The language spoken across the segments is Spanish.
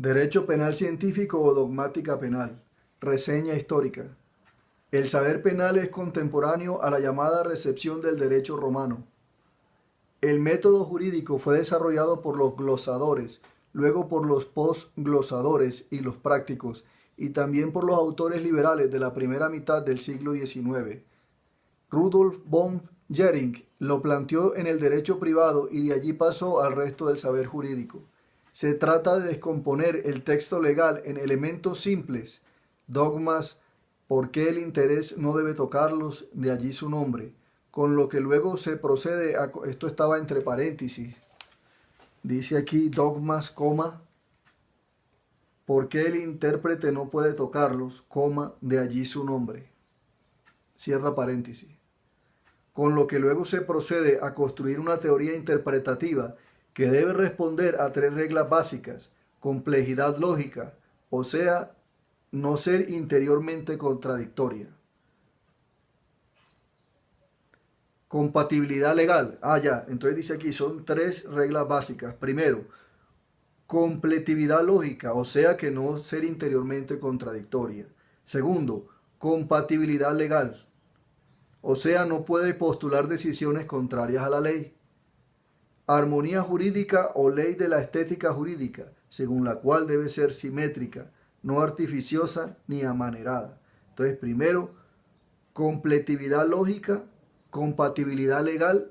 Derecho penal científico o dogmática penal. Reseña histórica. El saber penal es contemporáneo a la llamada recepción del derecho romano. El método jurídico fue desarrollado por los glosadores, luego por los posglosadores y los prácticos, y también por los autores liberales de la primera mitad del siglo XIX. Rudolf von Jhering lo planteó en el derecho privado y de allí pasó al resto del saber jurídico. Se trata de descomponer el texto legal en elementos simples, dogmas, por qué el interés no debe tocarlos, de allí su nombre, con lo que luego se procede a... Esto estaba entre paréntesis. Dice aquí dogmas, coma, por qué el intérprete no puede tocarlos, coma, de allí su nombre. Cierra paréntesis. Con lo que luego se procede a construir una teoría interpretativa que debe responder a tres reglas básicas: complejidad lógica, o sea, no ser interiormente contradictoria. Compatibilidad legal. Entonces dice aquí, son tres reglas básicas. Primero, completividad lógica, o sea que no ser interiormente contradictoria. Segundo, compatibilidad legal, o sea, no puede postular decisiones contrarias a la ley. Armonía jurídica o ley de la estética jurídica, según la cual debe ser simétrica, no artificiosa ni amanerada. Entonces, primero, completividad lógica, compatibilidad legal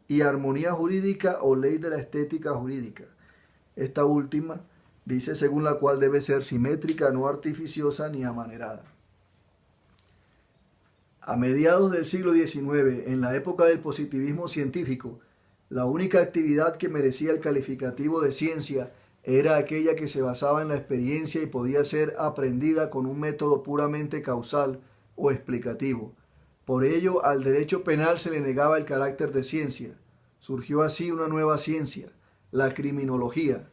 y armonía jurídica o ley de la estética jurídica. Esta última dice según la cual debe ser simétrica, no artificiosa ni amanerada. A mediados del siglo XIX, en la época del positivismo científico, la única actividad que merecía el calificativo de ciencia era aquella que se basaba en la experiencia y podía ser aprendida con un método puramente causal o explicativo. Por ello, al derecho penal se le negaba el carácter de ciencia. Surgió así una nueva ciencia, la criminología,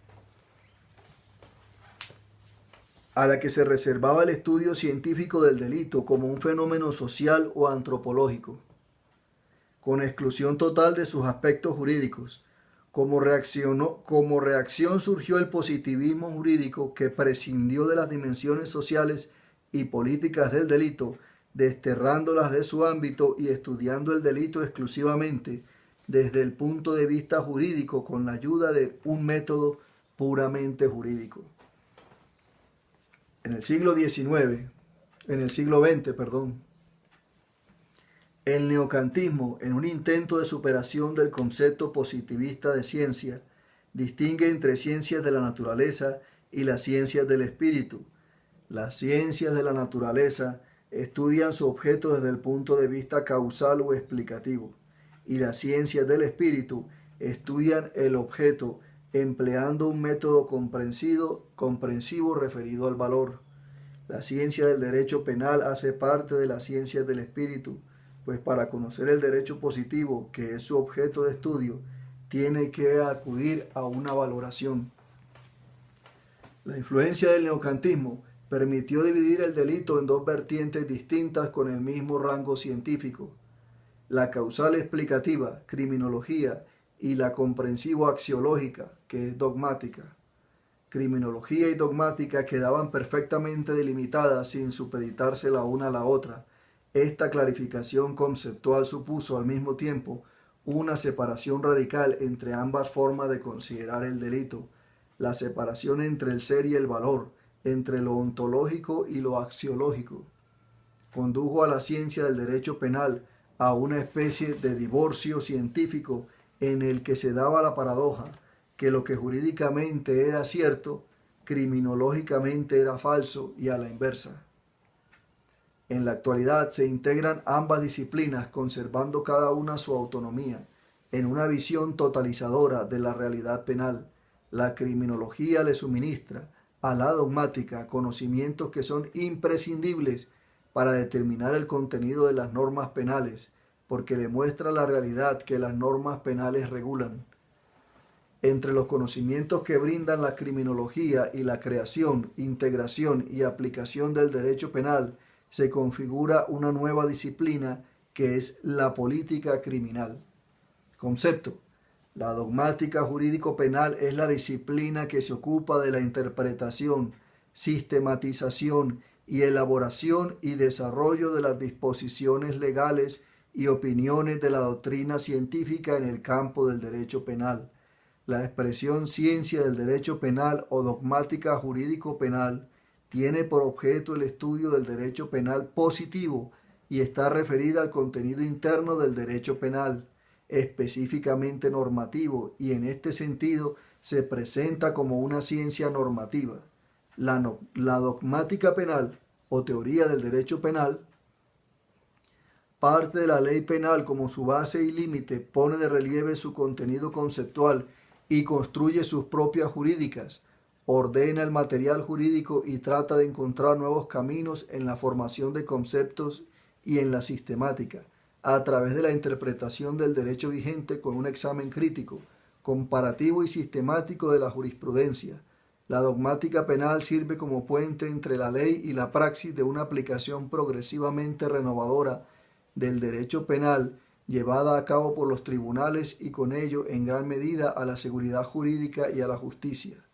a la que se reservaba el estudio científico del delito como un fenómeno social o antropológico, con exclusión total de sus aspectos jurídicos. Como reacción surgió el positivismo jurídico, que prescindió de las dimensiones sociales y políticas del delito, desterrándolas de su ámbito y estudiando el delito exclusivamente desde el punto de vista jurídico con la ayuda de un método puramente jurídico. En el siglo XX, el neocantismo, en un intento de superación del concepto positivista de ciencia, distingue entre ciencias de la naturaleza y las ciencias del espíritu. Las ciencias de la naturaleza estudian su objeto desde el punto de vista causal o explicativo, y las ciencias del espíritu estudian el objeto empleando un método comprensivo referido al valor. La ciencia del derecho penal hace parte de las ciencias del espíritu, pues para conocer el derecho positivo, que es su objeto de estudio, tiene que acudir a una valoración. La influencia del neocantismo permitió dividir el delito en dos vertientes distintas con el mismo rango científico: la causal explicativa, criminología, y la comprensivo-axiológica, que es dogmática. Criminología y dogmática quedaban perfectamente delimitadas sin supeditarse la una a la otra. Esta clarificación conceptual supuso al mismo tiempo una separación radical entre ambas formas de considerar el delito, la separación entre el ser y el valor, entre lo ontológico y lo axiológico. Condujo a la ciencia del derecho penal a una especie de divorcio científico en el que se daba la paradoja que lo que jurídicamente era cierto, criminológicamente era falso, y a la inversa. En la actualidad se integran ambas disciplinas, conservando cada una su autonomía, en una visión totalizadora de la realidad penal. La criminología le suministra a la dogmática conocimientos que son imprescindibles para determinar el contenido de las normas penales, porque le muestra la realidad que las normas penales regulan. Entre los conocimientos que brindan la criminología y la creación, integración y aplicación del derecho penal, se configura una nueva disciplina que es la política criminal. Concepto: La dogmática jurídico-penal es la disciplina que se ocupa de la interpretación, sistematización y elaboración y desarrollo de las disposiciones legales y opiniones de la doctrina científica en el campo del derecho penal. La expresión ciencia del derecho penal o dogmática jurídico-penal tiene por objeto el estudio del derecho penal positivo y está referida al contenido interno del derecho penal, específicamente normativo, y en este sentido se presenta como una ciencia normativa. La dogmática penal o teoría del derecho penal parte de la ley penal como su base y límite, pone de relieve su contenido conceptual y construye sus propias jurídicas, ordena el material jurídico y trata de encontrar nuevos caminos en la formación de conceptos y en la sistemática, a través de la interpretación del derecho vigente con un examen crítico, comparativo y sistemático de la jurisprudencia. La dogmática penal sirve como puente entre la ley y la praxis de una aplicación progresivamente renovadora del derecho penal llevada a cabo por los tribunales y con ello en gran medida a la seguridad jurídica y a la justicia.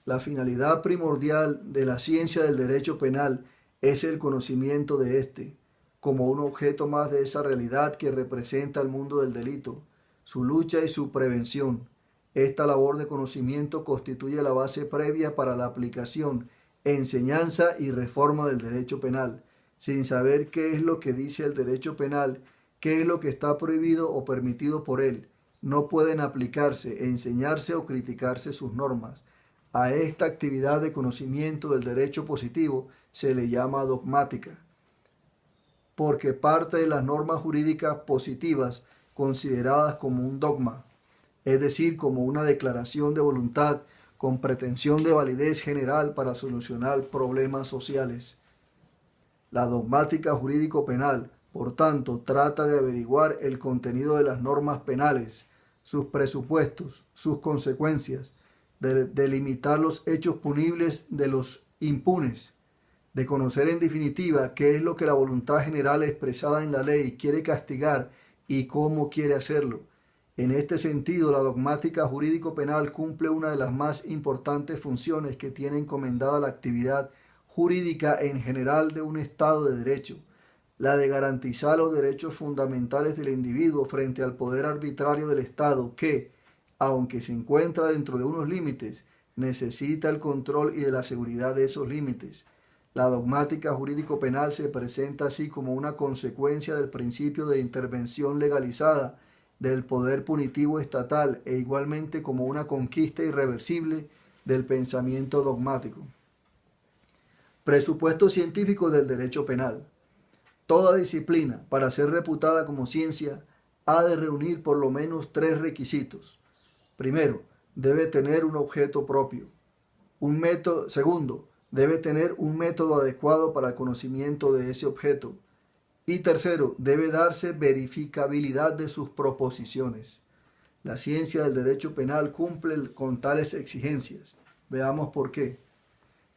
La finalidad primordial de la ciencia del derecho penal es el conocimiento de éste, como un objeto más de esa realidad que representa el mundo del delito, su lucha y su prevención. Esta labor de conocimiento constituye la base previa para la aplicación, enseñanza y reforma del derecho penal. Sin saber qué es lo que dice el derecho penal, qué es lo que está prohibido o permitido por él, no pueden aplicarse, enseñarse o criticarse sus normas. A esta actividad de conocimiento del derecho positivo se le llama dogmática, porque parte de las normas jurídicas positivas consideradas como un dogma, es decir, como una declaración de voluntad con pretensión de validez general para solucionar problemas sociales. La dogmática jurídico-penal, por tanto, trata de averiguar el contenido de las normas penales, sus presupuestos, sus consecuencias, de delimitar los hechos punibles de los impunes, de conocer en definitiva qué es lo que la voluntad general expresada en la ley quiere castigar y cómo quiere hacerlo. En este sentido, la dogmática jurídico-penal cumple una de las más importantes funciones que tiene encomendada la actividad jurídica en general de un Estado de derecho, la de garantizar los derechos fundamentales del individuo frente al poder arbitrario del Estado que, aunque se encuentra dentro de unos límites, necesita el control y de la seguridad de esos límites. La dogmática jurídico-penal se presenta así como una consecuencia del principio de intervención legalizada del poder punitivo estatal e igualmente como una conquista irreversible del pensamiento dogmático. Presupuesto científico del derecho penal. Toda disciplina, para ser reputada como ciencia, ha de reunir por lo menos 3 requisitos. Primero, debe tener un objeto propio. Segundo, debe tener un método adecuado para el conocimiento de ese objeto. Y tercero, debe darse verificabilidad de sus proposiciones. La ciencia del derecho penal cumple con tales exigencias. Veamos por qué.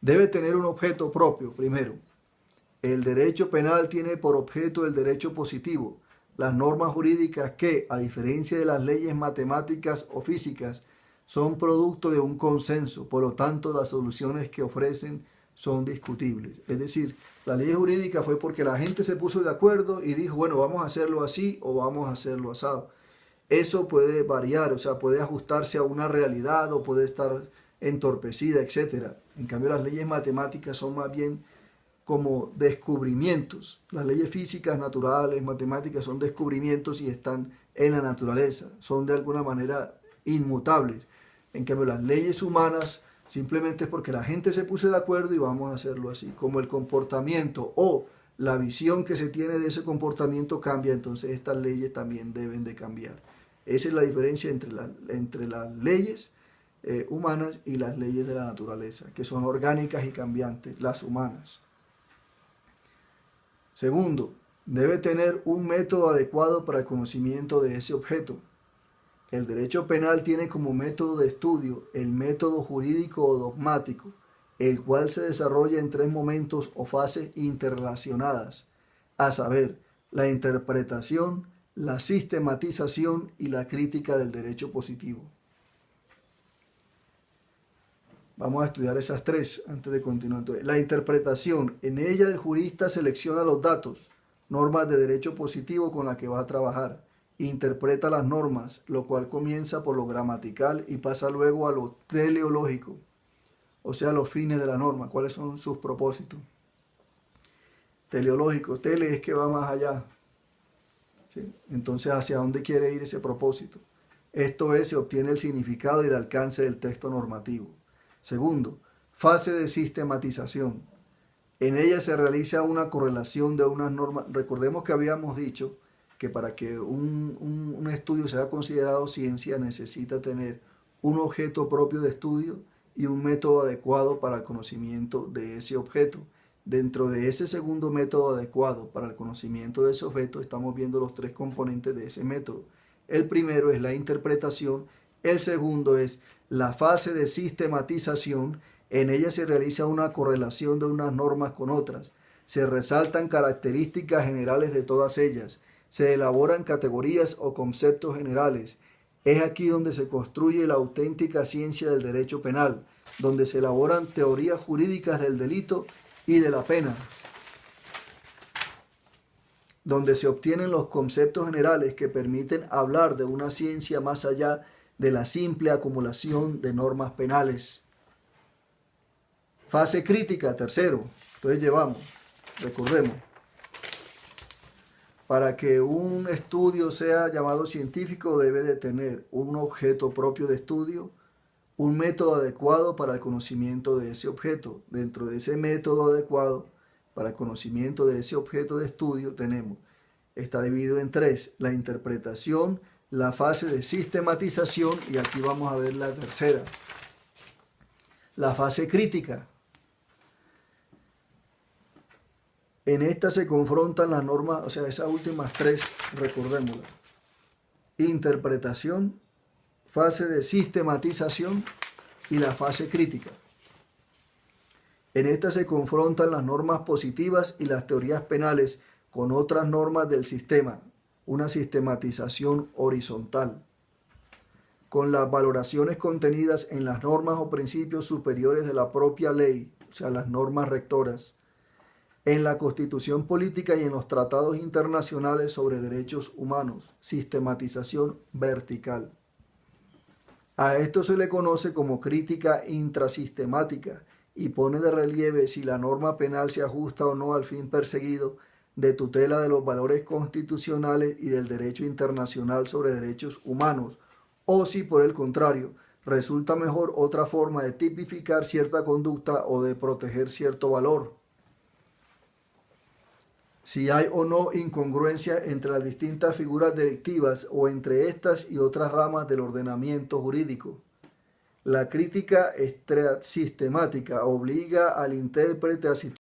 Debe tener un objeto propio, primero. El derecho penal tiene por objeto el derecho positivo, las normas jurídicas que, a diferencia de las leyes matemáticas o físicas, son producto de un consenso, por lo tanto las soluciones que ofrecen son discutibles. Es decir, la ley jurídica fue porque la gente se puso de acuerdo y dijo, bueno, vamos a hacerlo así o vamos a hacerlo asado. Eso puede variar, o sea, puede ajustarse a una realidad o puede estar entorpecida, etc. En cambio, las leyes matemáticas son más bien como descubrimientos. Las leyes físicas, naturales, matemáticas son descubrimientos y están en la naturaleza, son de alguna manera inmutables. En cambio, las leyes humanas simplemente es porque la gente se puso de acuerdo y vamos a hacerlo así. Como el comportamiento o la visión que se tiene de ese comportamiento cambia, entonces estas leyes también deben de cambiar. Esa es la diferencia entre las leyes humanas y las leyes de la naturaleza, que son orgánicas y cambiantes, las humanas. Segundo, debe tener un método adecuado para el conocimiento de ese objeto. El derecho penal tiene como método de estudio el método jurídico o dogmático, el cual se desarrolla en 3 momentos o fases interrelacionadas, a saber, la interpretación, la sistematización y la crítica del derecho positivo. Vamos a estudiar esas tres antes de continuar. Entonces, la interpretación. En ella el jurista selecciona los datos, normas de derecho positivo con las que va a trabajar. Interpreta las normas, lo cual comienza por lo gramatical y pasa luego a lo teleológico, o sea, los fines de la norma, cuáles son sus propósitos. Teleológico, tele es que va más allá. ¿Sí? Entonces, ¿hacia dónde quiere ir ese propósito? Esto es, se obtiene el significado y el alcance del texto normativo. Segundo, fase de sistematización. En ella se realiza una correlación de unas normas. Recordemos que habíamos dicho que para que un estudio sea considerado ciencia necesita tener un objeto propio de estudio y un método adecuado para el conocimiento de ese objeto. Dentro de ese segundo método adecuado para el conocimiento de ese objeto estamos viendo los tres componentes de ese método. El primero es la interpretación, el segundo es la fase de sistematización. En ella se realiza una correlación de unas normas con otras, se resaltan características generales de todas ellas, se elaboran categorías o conceptos generales. Es aquí donde se construye la auténtica ciencia del derecho penal, donde se elaboran teorías jurídicas del delito y de la pena, donde se obtienen los conceptos generales que permiten hablar de una ciencia más allá de la simple acumulación de normas penales. Fase crítica, tercero. Entonces recordemos, para que un estudio sea llamado científico debe de tener un objeto propio de estudio, un método adecuado para el conocimiento de ese objeto. Dentro de ese método adecuado para el conocimiento de ese objeto de estudio está dividido en tres: la interpretación, la fase de sistematización y aquí vamos a ver la tercera, la fase crítica. En esta se confrontan las normas, o sea, esas últimas tres, recordémoslas: interpretación, fase de sistematización y la fase crítica. En esta se confrontan las normas positivas y las teorías penales con otras normas del sistema, una sistematización horizontal, con las valoraciones contenidas en las normas o principios superiores de la propia ley, o sea, las normas rectoras, en la Constitución política y en los tratados internacionales sobre derechos humanos, sistematización vertical. A esto se le conoce como crítica intrasistemática y pone de relieve si la norma penal se ajusta o no al fin perseguido de tutela de los valores constitucionales y del derecho internacional sobre derechos humanos, o si por el contrario resulta mejor otra forma de tipificar cierta conducta o de proteger cierto valor. Si hay o no incongruencia entre las distintas figuras delictivas o entre estas y otras ramas del ordenamiento jurídico. La crítica sistemática obliga al intérprete a situar